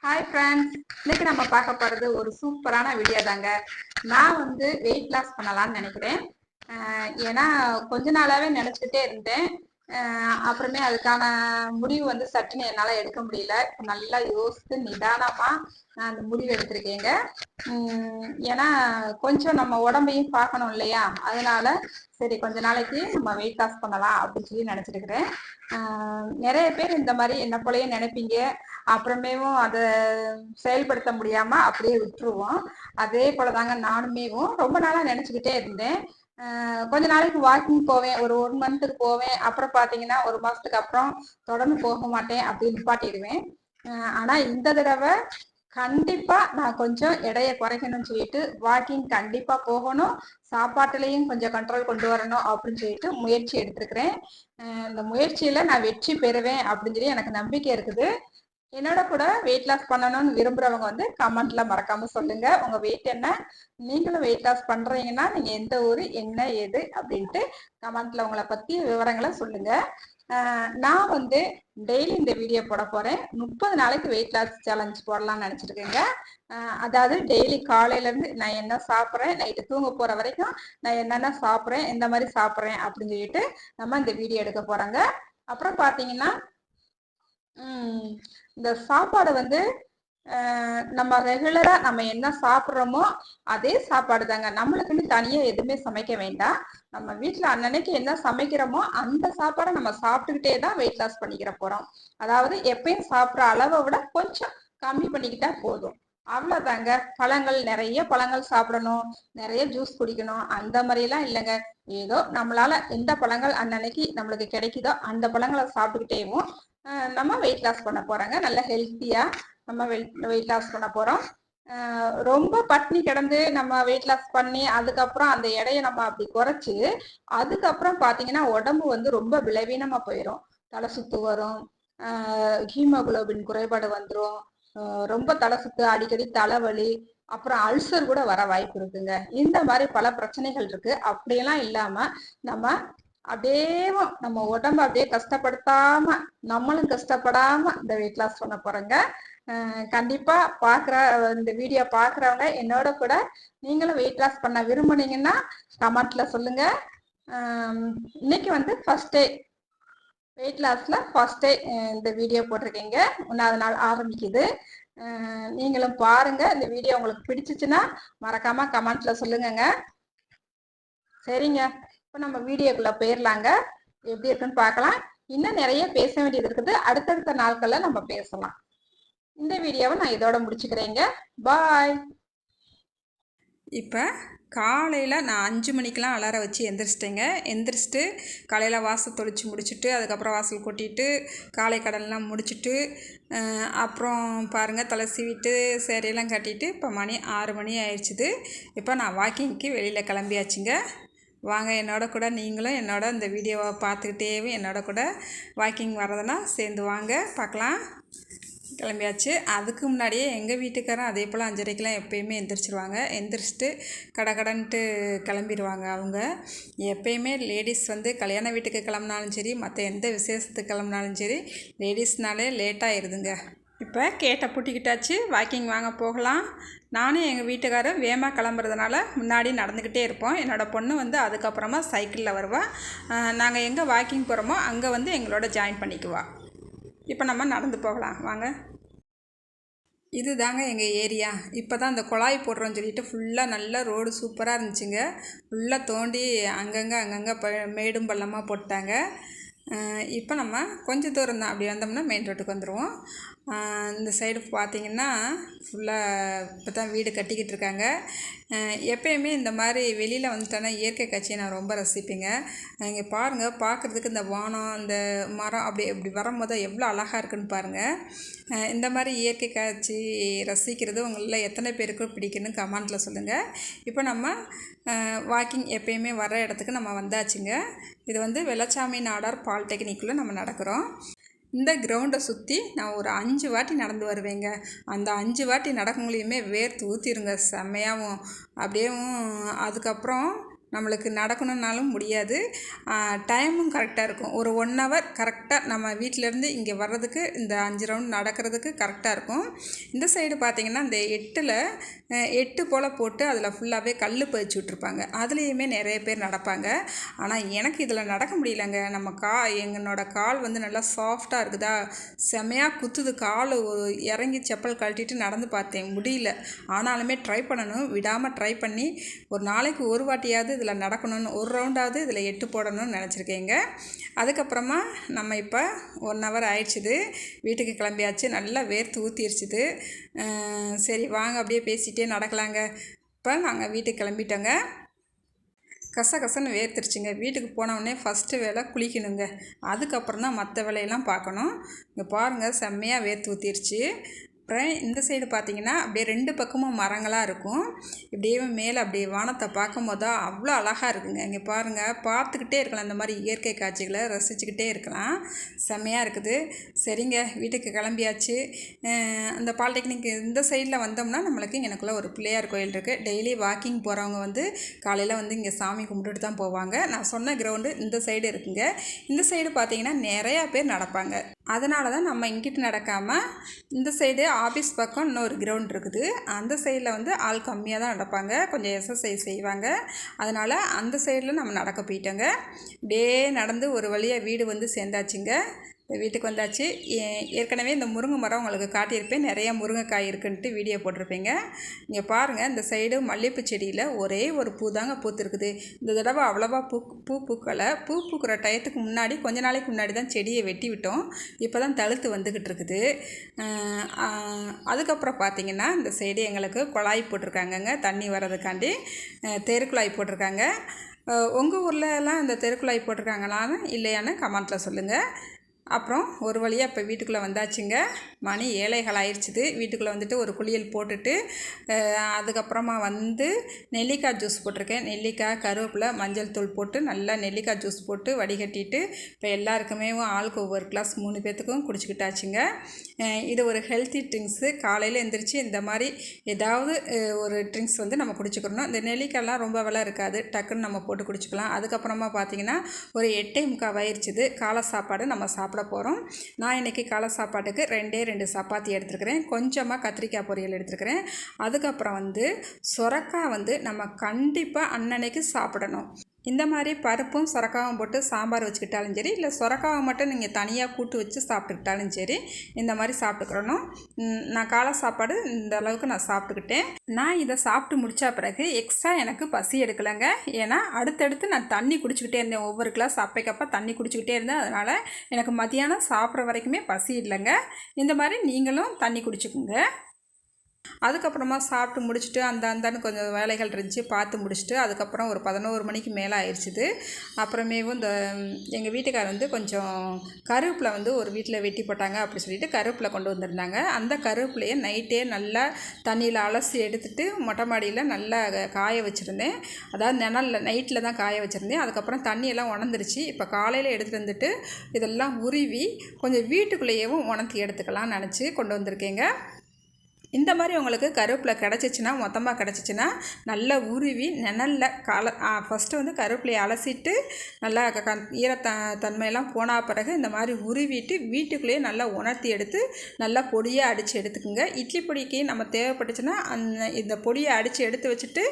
Hi friends, இன்னைக்கு நம்ம பார்க்க போகிறது ஒரு சூப்பரான வீடியோ தாங்க. நான் வந்து வெயிட் லாஸ் பண்ணலாம்னு நினைக்கிறேன். ஏன்னா கொஞ்ச நாளாகவே நினச்சிக்கிட்டே இருந்தேன். அப்புறமே அதுக்கான முடிவு வந்து சட்டுன்னு என்னால் எடுக்க முடியல. இப்போ நல்லா யோசித்து நிதானமாக நான் அந்த முடிவு எடுத்திருக்கேங்க. ஏன்னா கொஞ்சம் நம்ம உடம்பையும் பார்க்கணும் இல்லையா, அதனால சரி கொஞ்ச நாளைக்கு நம்ம வெயிட் லாஸ் பண்ணலாம் அப்படின்னு சொல்லி நினச்சிருக்கிறேன். நிறைய பேர் இந்த மாதிரி என்ன போலயே நினைப்பீங்க. அப்புறமேவும் அதை செயல்படுத்த முடியாம அப்படியே விட்டுருவோம். அதே போலதாங்க நானுமேவும் ரொம்ப நாளா நினைச்சுக்கிட்டே இருந்தேன். கொஞ்ச நாளைக்கு வாக்கிங் போவேன், ஒரு 1 மந்த்துக்கு போவேன். அப்புறம் பாத்தீங்கன்னா 1 மாசத்துக்கு அப்புறம் தொடர்ந்து போக மாட்டேன், அப்படி நிப்பாட்டிடுவேன். ஆனா இந்த தடவை கண்டிப்பா நான் கொஞ்சம் எடையை குறைக்கணும்னு சொல்லிட்டு வாக்கிங் கண்டிப்பா போகணும், சாப்பாட்டுலயும் கொஞ்சம் கண்ட்ரோல் கொண்டு வரணும் அப்படின்னு சொல்லிட்டு முயற்சி எடுத்திருக்கிறேன். இந்த முயற்சியில நான் வெற்றி பெறுவேன் அப்படின்னு சொல்லி எனக்கு நம்பிக்கை இருக்குது. என்னோட கூட வெயிட் லாஸ் பண்ணணும்னு விரும்புறவங்க வந்து கமெண்ட்ல மறக்காம சொல்லுங்க உங்க வெயிட் என்ன, நீங்களும் வெயிட் லாஸ் பண்றீங்கன்னா நீங்க எந்த ஊரு, என்ன ஏது அப்படின்ட்டு கமெண்ட்ல உங்களை பத்தி விவரங்களை சொல்லுங்க. நான் வந்து டெய்லி இந்த வீடியோ போட போறேன். 30 நாளைக்கு வெயிட் லாஸ் சேலஞ்ச் போடலாம்னு நினைச்சிருக்கேங்க. அதாவது டெய்லி காலையில இருந்து நான் என்ன சாப்பிட்றேன், நைட்டு தூங்க போற வரைக்கும் நான் என்னென்ன சாப்பிட்றேன், எந்த மாதிரி சாப்பிட்றேன் அப்படின்னு சொல்லிட்டு நம்ம இந்த வீடியோ எடுக்க போறோங்க. அப்புறம் பாத்தீங்கன்னா இந்த சாப்பாடு வந்து நம்ம ரெகுலரா நம்ம என்ன சாப்பிட்றோமோ அதே சாப்பாடு தாங்க. நம்மளுக்குன்னு தனியா எதுவுமே சமைக்க வேண்டாம். நம்ம வீட்டுல அன்னன்னைக்கு என்ன சமைக்கிறோமோ அந்த சாப்பாடை நம்ம சாப்பிட்டுக்கிட்டே தான் வெயிட் லாஸ் பண்ணிக்கிற போறோம். அதாவது எப்பயும் சாப்பிட்ற அளவை விட கொஞ்சம் கம்மி பண்ணிக்கிட்டா போதும், அவ்வளவுதாங்க. பழங்கள், நிறைய பழங்கள் சாப்பிடணும், நிறைய ஜூஸ் குடிக்கணும் அந்த மாதிரி எல்லாம் இல்லைங்க. ஏதோ நம்மளால எந்த பழங்கள் அன்னன்னைக்கு நம்மளுக்கு கிடைக்குதோ அந்த பழங்களை சாப்பிட்டுக்கிட்டேவும் நம்ம வெயிட் லாஸ் பண்ண போறோங்க. நல்ல ஹெல்த்தியா நம்ம வெயிட் லாஸ் பண்ண போறோம். ரொம்ப பட்னி கிடந்து நம்ம வெயிட் லாஸ் பண்ணி அதுக்கப்புறம் அந்த எடையை நம்ம அப்படி குறைச்சு அதுக்கப்புறம் பாத்தீங்கன்னா உடம்பு வந்து ரொம்ப விளைவீனமா போயிடும். தலை சுத்து வரும், ஹீமோகுளோபின் குறைபாடு வந்துடும், ரொம்ப தலை சுத்து, அடிக்கடி தலைவலி, அப்புறம் அல்சர் கூட வர வாய்ப்பு இருக்குங்க. இந்த மாதிரி பல பிரச்சனைகள் இருக்கு. அப்படியெல்லாம் இல்லாம நம்ம அப்படியே நம்ம உடம்ப அப்படியே கஷ்டப்படுத்தாம நம்மளும் கஷ்டப்படாம இந்த வெயிட் லாஸ் பண்ண போறோங்க. கண்டிப்பா இந்த வீடியோ பாக்குறவங்க என்னோட கூட நீங்களும் வெயிட் லாஸ் பண்ண விரும்புனீங்கன்னா கமெண்ட்ல சொல்லுங்க. இன்னைக்கு வந்து ஃபர்ஸ்ட் டே வெயிட் லாஸ்ல, ஃபர்ஸ்ட் டே இந்த வீடியோ போட்டிருக்கீங்க. 1வது நாள் ஆரம்பிக்குது. நீங்களும் பாருங்க. இந்த வீடியோ உங்களுக்கு பிடிச்சிச்சுன்னா மறக்காம கமெண்ட்ல சொல்லுங்க. சரிங்க, இப்போ நம்ம வீடியோக்குள்ள போயிடலாங்க. எப்படி இருக்குன்னு பார்க்கலாம். இன்னும் நிறைய பேச வேண்டியது இருக்குது, அடுத்தடுத்த நாட்கள்ல நம்ம பேசலாம். இந்த வீடியோவை நான் இதோட முடிச்சுக்கிறேங்க. பாய். இப்போ காலையில் நான் 5 மணிக்கெலாம் அலாரம் வச்சு எந்திரிச்சிட்டேங்க. எந்திரிச்சிட்டு காலையில் வாசல் தொளிச்சு முடிச்சுட்டு அதுக்கப்புறம் வாசல் கொட்டிட்டு காலை கடன்லாம் முடிச்சுட்டு அப்புறம் பாருங்கள் தலை சீவிட்டு சேரையெல்லாம் கட்டிட்டு இப்போ மணி 6 மணி ஆயிடுச்சுது. இப்போ நான் வாக்கிங்க்கு வெளியில் கிளம்பியாச்சுங்க. வாங்க என்னோட கூட நீங்களும் என்னோட இந்த வீடியோவை பார்த்துக்கிட்டே என்னோட கூட வாக்கிங் வரதுன்னா சேர்ந்து வாங்க பார்க்கலாம். கிளம்பியாச்சு. அதுக்கு முன்னாடியே எங்கள் வீட்டுக்காரன் அதே போல் 5:30க்கெலாம் எப்போயுமே எந்திரிச்சிருவாங்க. எந்திரிச்சிட்டு கடன்ட்டு கிளம்பிடுவாங்க. அவங்க எப்போயுமே லேடிஸ் வந்து கல்யாண வீட்டுக்கு கிளம்புனாலும் சரி, மற்ற எந்த விசேஷத்துக்கு கிளம்புனாலும் சரி, லேடிஸ்னாலே லேட்டாகிடுதுங்க. இப்போ கேட்டை பூட்டிக்கிட்டாச்சு, வாக்கிங் வாங்க போகலாம். நானும் எங்கள் வீட்டுக்காரர் வேகமாக கிளம்புறதுனால முன்னாடி நடந்துக்கிட்டே இருப்போம். என்னோடய பொண்ணு வந்து அதுக்கப்புறமா சைக்கிளில் வருவாள். நாங்கள் எங்கே வாக்கிங் போகிறோமோ அங்கே வந்து எங்களோட ஜாயின் பண்ணிக்குவா. இப்போ நம்ம நடந்து போகலாம் வாங்க. இது தாங்க எங்கள் ஏரியா. இப்போ தான் இந்த குழாய் போடுறோன்னு சொல்லிட்டு ஃபுல்லாக நல்ல ரோடு சூப்பராக இருந்துச்சுங்க. ஃபுல்லாக தோண்டி அங்கங்கே மேடும் பள்ளமாக போட்டாங்க. இப்போ நம்ம கொஞ்சம் தூரம் தான், அப்படி வந்தோம்னா மெயின் ரோட்டுக்கு வந்துடுவோம். இந்த சைடு பார்த்திங்கன்னா ஃபுல்லாக இப்போ தான் வீடு கட்டிக்கிட்டு இருக்காங்க. எப்போயுமே இந்த மாதிரி வெளியில் வந்துட்டோன்னா இயற்கை காட்சியை நான் ரொம்ப ரசிப்பேங்க. இங்கே பாருங்கள், பார்க்குறதுக்கு இந்த வானம், இந்த மரம் அப்படி வரும்போது எவ்வளோ அழகாக இருக்குன்னு பாருங்கள். இந்த மாதிரி இயற்கை காட்சி ரசிக்கிறது உங்களில் எத்தனை பேருக்கு பிடிக்குன்னு கமெண்ட்டில் சொல்லுங்கள். இப்போ நம்ம வாக்கிங் எப்போயுமே வர இடத்துக்கு நம்ம வந்தாச்சுங்க. இது வந்து வெள்ளச்சாமி நாடார் பாலிடெக்னிக்குள்ளே நம்ம நடக்கிறோம். இந்த கிரவுண்டை சுற்றி நான் ஒரு 5 வாட்டி நடந்து வருவேங்க. அந்த 5 வாட்டி நடக்கும்போலையுமே வேர்த்து ஊற்றிருங்க செம்மையாகவும். அப்படியேவும் அதுக்கப்புறம் நம்மளுக்கு நடக்கணுன்னாலும் முடியாது. டைமும் கரெக்டாக இருக்கும். ஒரு 1 ஹவர் கரெக்டாக நம்ம வீட்டிலேருந்து இங்கே வர்றதுக்கு இந்த 5 ரவுண்ட் நடக்கிறதுக்கு கரெக்டாக இருக்கும். இந்த சைடு பார்த்திங்கன்னா இந்த 8 போல் போட்டு அதில் ஃபுல்லாகவே கல் பதிச்சு விட்ருப்பாங்க. அதுலேயுமே நிறைய பேர் நடப்பாங்க. ஆனால் எனக்கு இதில் நடக்க முடியலங்க. என்னோட கால் வந்து நல்லா சாஃப்டாக இருக்குதா, செமையாக குத்துது. கால் இறங்கி செப்பல் கழட்டிட்டு நடந்து பார்த்தேன், முடியல. ஆனாலுமே ட்ரை பண்ணணும், விடாமல் ட்ரை பண்ணி ஒரு நாளைக்கு ஒரு வாட்டியாவது இதில் நடக்கணும்னு, ஒரு ரவுண்டாவது இதில் 8 போடணும்னு நினச்சிருக்கேங்க. அதுக்கப்புறமா நம்ம இப்போ 1 ஹவர் ஆயிடுச்சுது, வீட்டுக்கு கிளம்பியாச்சு. நல்லா வேர்த்து ஊற்றிருச்சுது. சரி வாங்க அப்படியே பேசிகிட்டே நடக்கலாங்க. இப்போ நாங்கள் வீட்டுக்கு கிளம்பிட்டோங்க. கசகசன்னு வேர்த்துருச்சுங்க. வீட்டுக்கு போனவுடனே ஃபஸ்ட்டு வேலை குளிக்கணுங்க. அதுக்கப்புறம் தான் மற்ற வேலையெல்லாம் பார்க்கணும். இங்கே பாருங்கள், செம்மையாக வேர்த்து ஊற்றிருச்சு. அப்புறம் இந்த சைடு பார்த்திங்கன்னா அப்படியே 2 பக்கமும் மரங்களாக இருக்கும். இப்படியே மேலே அப்படியே வானத்தை பார்க்கும் போதா அவ்வளோ அழகாக இருக்குங்க. இங்கே பாருங்கள், பார்த்துக்கிட்டே இருக்கலாம். இந்த மாதிரி இயற்கை காட்சிகளை ரசிச்சுக்கிட்டே இருக்கலாம். செம்மையாக இருக்குது. சரிங்க, வீட்டுக்கு கிளம்பியாச்சு. அந்த பாலிடெக்னிக் இந்த சைடில் வந்தோம்னா நம்மளுக்கு எனக்குள்ளே ஒரு பிள்ளையார் கோயில் இருக்குது. டெய்லி வாக்கிங் போகிறவங்க வந்து காலையில் வந்து இங்கே சாமி கும்பிட்டுட்டு தான் போவாங்க. நான் சொன்ன கிரவுண்டு இந்த சைடு இருக்குங்க. இந்த சைடு பார்த்திங்கன்னா நிறையா பேர் நடப்பாங்க. அதனால தான் நம்ம இங்கிட்டு நடக்காமல் இந்த சைடு ஆஃபீஸ் பக்கம் இன்னொரு கிரவுண்ட் இருக்குது. அந்த சைடில் வந்து ஆள் கம்மியாக தான் நடப்பாங்க, கொஞ்சம் எக்ஸசைஸ் செய்வாங்க. அதனால் அந்த சைடில் நம்ம நடக்க போயிட்டோங்க. அப்படியே நடந்து ஒரு வழியாக வீடு வந்து சேர்ந்தாச்சுங்க. வீட்டுக்கு வந்தாச்சு. ஏற்கனவே இந்த முருங்கை மரம் உங்களுக்கு காட்டியிருப்பேன், நிறையா முருங்கைக்காய் இருக்குன்ட்டு வீடியோ போட்டிருப்பேங்க. இங்கே பாருங்கள், இந்த சைடு மல்லிகைப்பூ செடியில் ஒரே ஒரு பூ தாங்க பூத்துருக்குது. இந்த தடவை அவ்வளோவா பூக்கலை. பூ பூக்கிற டயத்துக்கு முன்னாடி, கொஞ்ச நாளைக்கு முன்னாடி தான் செடியை வெட்டி விட்டோம். இப்போ தான் தழுத்து வந்துக்கிட்டு இருக்குது. அதுக்கப்புறம் பார்த்திங்கன்னா இந்த சைடு எங்களுக்கு குழாய் போட்டிருக்காங்கங்க, தண்ணி வர்றதுக்காண்டி தெருக்குழாய் போட்டிருக்காங்க. உங்கள் ஊர்லலாம் இந்த தெருக்குழாய் போட்டிருக்காங்களான்னு இல்லையான்னு கமெண்ட்டில் சொல்லுங்கள். அப்புறம் ஒரு வழியாக இப்போ வீட்டுக்குள்ளே வந்தாச்சுங்க. மணி 7:15 ஆயிடுச்சுது. வீட்டுக்குள்ளே வந்துட்டு ஒரு குளியல் போட்டுட்டு அதுக்கப்புறமா வந்து நெல்லிக்காய் ஜூஸ் போட்டிருக்கேன். நெல்லிக்காய், கருவேப்பிலை, மஞ்சள் தூள் போட்டு நல்லா நெல்லிக்காய் ஜூஸ் போட்டு வடிகட்டிட்டு இப்போ எல்லாருக்குமே ஆளுக்கு ஒவ்வொரு கிளாஸ் 3 பேர்த்துக்கும் குடிச்சிக்கிட்டாச்சுங்க. இது ஒரு ஹெல்த்தி ட்ரிங்க்ஸு. காலையில் எழுந்திரிச்சு இந்த மாதிரி ஏதாவது ஒரு ட்ரிங்க்ஸ் வந்து நம்ம குடிச்சிக்கிறணும். இந்த நெல்லிக்காய்லாம் ரொம்ப விலை இருக்காது, டக்குன்னு நம்ம போட்டு குடிச்சிக்கலாம். அதுக்கப்புறமா பார்த்திங்கன்னா ஒரு 8:45 ஆயிடுச்சுது. காலை சாப்பாடு நம்ம சாப்பிட போகிறோம். நான் இன்றைக்கி காலை சாப்பாட்டுக்கு 2 சப்பாத்தி எடுத்துருக்கிறேன், கொஞ்சமாக கத்திரிக்காய் பொரியல் எடுத்துருக்கிறேன். அதுக்கப்புறம் வந்து சொரக்காய் வந்து நம்ம கண்டிப்பாக அன்னன்னைக்கு சாப்பிடணும். இந்த மாதிரி பருப்பும் சொரக்காவும் போட்டு சாம்பார் வச்சுக்கிட்டாலும் சரி, இல்லை சொரக்காவை மட்டும் நீங்கள் தனியாக கூட்டு வச்சு சாப்பிட்டுக்கிட்டாலும் சரி, இந்த மாதிரி சாப்பிட்டுக்கிறணும். நான் காலை சாப்பாடு இந்த அளவுக்கு நான் சாப்பிட்டுக்கிட்டேன். நான் இதை சாப்பிட்டு முடித்த பிறகு எக்ஸ்ட்ரா எனக்கு பசி எடுக்கலைங்க. ஏன்னா அடுத்தடுத்து நான் தண்ணி குடிச்சிக்கிட்டே இருந்தேன். ஒவ்வொரு கிளாஸ் அப்பைக்கப்போ தண்ணி குடிச்சிக்கிட்டே இருந்தேன். அதனால் எனக்கு மத்தியானம் சாப்பிட்ற வரைக்குமே பசி இல்லைங்க. இந்த மாதிரி நீங்களும் தண்ணி குடிச்சுக்குங்க. அதுக்கப்புறமா சாப்பிட்டு முடிச்சுட்டு அந்தான்னு கொஞ்சம் வேலைகள் இருந்துச்சு, பார்த்து முடிச்சுட்டு அதுக்கப்புறம் ஒரு 11 மணிக்கு மேலே ஆயிடுச்சுது. அப்புறமேவும் இந்த எங்கள் வீட்டுக்காரர் வந்து கொஞ்சம் கருவேப்பிலை வந்து ஒரு வீட்டில் வெட்டி போட்டாங்க அப்படி சொல்லிட்டு கருவேப்பிலை கொண்டு வந்திருந்தாங்க. அந்த கருவேப்பிலையை நைட்டே நல்லா தண்ணியில் அலசி எடுத்துகிட்டு மொட்டை மாடியில் நல்லா காய வச்சுருந்தேன். அதாவது நிழலில் நைட்டில் தான் காய வச்சுருந்தேன். அதுக்கப்புறம் தண்ணியெல்லாம் உணர்ந்துருச்சு. இப்போ காலையில் எடுத்துகிட்டு வந்துட்டு இதெல்லாம் உருவி கொஞ்சம் வீட்டுக்குள்ளேயேவும் உணர்த்தி எடுத்துக்கலாம்னு நினச்சி கொண்டு வந்திருக்கேங்க. இந்த மாதிரி உங்களுக்கு கருவேப்பிலை கிடச்சிச்சின்னா, மொத்தமாக கிடச்சிச்சின்னா நல்லா உருவி நிழலில் ஃபஸ்ட்டு வந்து கருவேப்பிலையை அலசிட்டு நல்லா தன்மையெல்லாம் போன பிறகு இந்த மாதிரி உருவிட்டு வீட்டுக்குள்ளேயே நல்லா உணர்த்தி எடுத்து நல்லா பொடியாக அடித்து எடுத்துக்குங்க. இட்லி பொடிக்கு நம்ம தேவைப்பட்டுச்சுன்னா இந்த பொடியை அடித்து எடுத்து வச்சுட்டு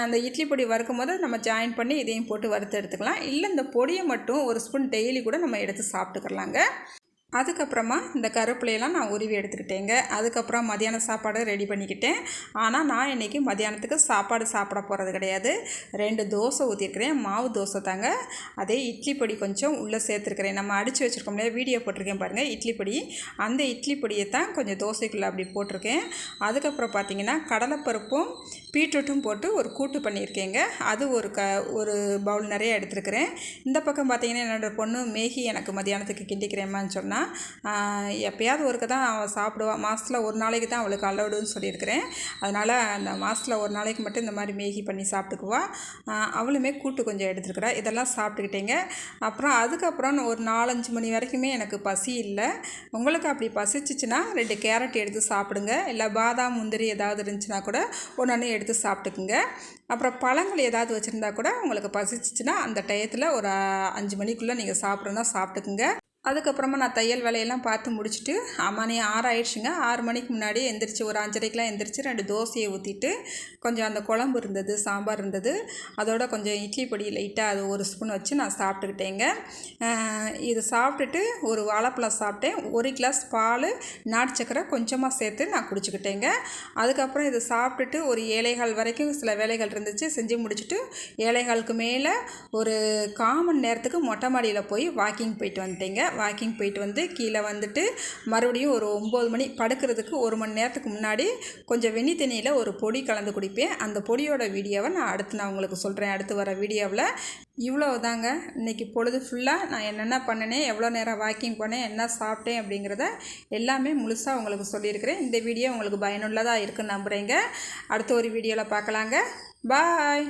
அந்த இட்லி பொடி வறுக்கும் போது நம்ம ஜாயின் பண்ணி இதையும் போட்டு வறுத்து எடுத்துக்கலாம். இல்லை இந்த பொடியை மட்டும் ஒரு ஸ்பூன் டெய்லி கூட நம்ம எடுத்து சாப்பிட்டுக்கலாங்க. அதுக்கப்புறமா இந்த கருவேப்பிலையெல்லாம் நான் உருவி எடுத்துக்கிட்டேங்க. அதுக்கப்புறம் மதியான சாப்பாடு ரெடி பண்ணிக்கிட்டேன். ஆனால் நான் இன்றைக்கி மதியானத்துக்கு சாப்பாடு சாப்பிட போகிறது கிடையாது. 2 தோசை ஊற்றிருக்கிறேன், மாவு தோசை தாங்க. அதே இட்லி பொடி கொஞ்சம் உள்ளே சேர்த்துருக்கிறேன். நம்ம அடித்து வச்சுருக்கோம் இல்லையா, வீடியோ போட்டிருக்கேன் பாருங்கள் இட்லி பொடி. அந்த இட்லி பொடியை தான் கொஞ்சம் தோசைக்குள்ளே அப்படி போட்டிருக்கேன். அதுக்கப்புறம் பார்த்திங்கன்னா கடலைப்பருப்பும் பீட்ரூட்டும் போட்டு ஒரு கூட்டு பண்ணியிருக்கேங்க. அது ஒரு பவுல் நிறைய எடுத்துருக்கிறேன். இந்த பக்கம் பார்த்திங்கன்னா என்னோடய பொண்ணு மேகி எனக்கு மதியானத்துக்கு கிண்டிக்கிறேம்மான்னு சொன்னால் எப்போயாவது ஒருக்க தான் அவள் சாப்பிடுவாள். மாதத்தில் ஒரு நாளைக்கு தான் அவளுக்கு அலவுடுன்னு சொல்லியிருக்கிறேன். அதனால் அந்த மாதத்தில் ஒரு நாளைக்கு மட்டும் இந்த மாதிரி மேகி பண்ணி சாப்பிட்டுக்குவாள். அவளுமே கூட்டு கொஞ்சம் எடுத்துருக்குறா. இதெல்லாம் சாப்பிட்டுக்கிட்டேங்க. அப்புறம் அதுக்கப்புறம் ஒரு 4-5 மணி வரைக்குமே எனக்கு பசி இல்லை. உங்களுக்கு அப்படி பசிச்சிச்சின்னா 2 கேரட் எடுத்து சாப்பிடுங்க. இல்லை பாதாம் முந்திரி ஏதாவது இருந்துச்சுன்னா கூட ஒன்று எடுத்து எடுத்து சாப்பிட்டுக்குங்க. அப்புறம் பழங்கள் ஏதாவது வச்சுருந்தா கூட உங்களுக்கு பசிச்சிச்சின்னா அந்த டயத்தில் ஒரு 5 மணிக்குள்ளே நீங்கள் சாப்பிட்றதுனா சாப்பிட்டுக்குங்க. அதுக்கப்புறமா நான் தையல் வேலையெல்லாம் பார்த்து முடிச்சுட்டு மணி 6 ஆயிடுச்சுங்க. 6 மணிக்கு முன்னாடி எந்திரிச்சு ஒரு 5:30க்கெலாம் எந்திரிச்சு 2 தோசையை ஊற்றிட்டு கொஞ்சம் அந்த குழம்பு இருந்தது, சாம்பார் இருந்தது, அதோட கொஞ்சம் இட்லி பொடி லைட்டாக அது 1 ஸ்பூன் வச்சு நான் சாப்பிட்டுக்கிட்டேங்க. இது சாப்பிட்டுட்டு ஒரு வாழைப்பழம் சாப்பிட்டேன். 1 கிளாஸ் பால், நாட்டு சக்கரை கொஞ்சமாக சேர்த்து நான் குடிச்சுக்கிட்டேங்க. அதுக்கப்புறம் இதை சாப்பிட்டுட்டு ஒரு 7:15 வரைக்கும் சில வேலைகள் இருந்துச்சு, செஞ்சு முடிச்சுட்டு 7:15க்கு மேலே ஒரு 1/4 மணி நேரத்துக்கு மொட்டை மாடியில் போய் வாக்கிங் போயிட்டு வந்துட்டேங்க. வாக்கிங் போயிட்டு வந்து கீழே வந்துட்டு மறுபடியும் ஒரு 9 மணி படுக்கிறதுக்கு 1 மணி நேரத்துக்கு முன்னாடி கொஞ்சம் வெந்நி தண்ணியில் ஒரு பொடி கலந்து குடிப்பேன். அந்த பொடியோட வீடியோவை நான் உங்களுக்கு சொல்கிறேன் அடுத்து வர வீடியோவில். இவ்வளோ தாங்க இன்றைக்கி பொழுது ஃபுல்லாக நான் என்னென்ன பண்ணினேன், எவ்வளோ நேரம் வாக்கிங் பண்ணேன், என்ன சாப்பிட்டேன் அப்படிங்கிறத எல்லாமே முழுசாக உங்களுக்கு சொல்லியிருக்கிறேன். இந்த வீடியோ உங்களுக்கு பயனுள்ளதாக இருக்குன்னு நம்புகிறேங்க. அடுத்த ஒரு வீடியோவில் பார்க்கலாங்க. பாய்.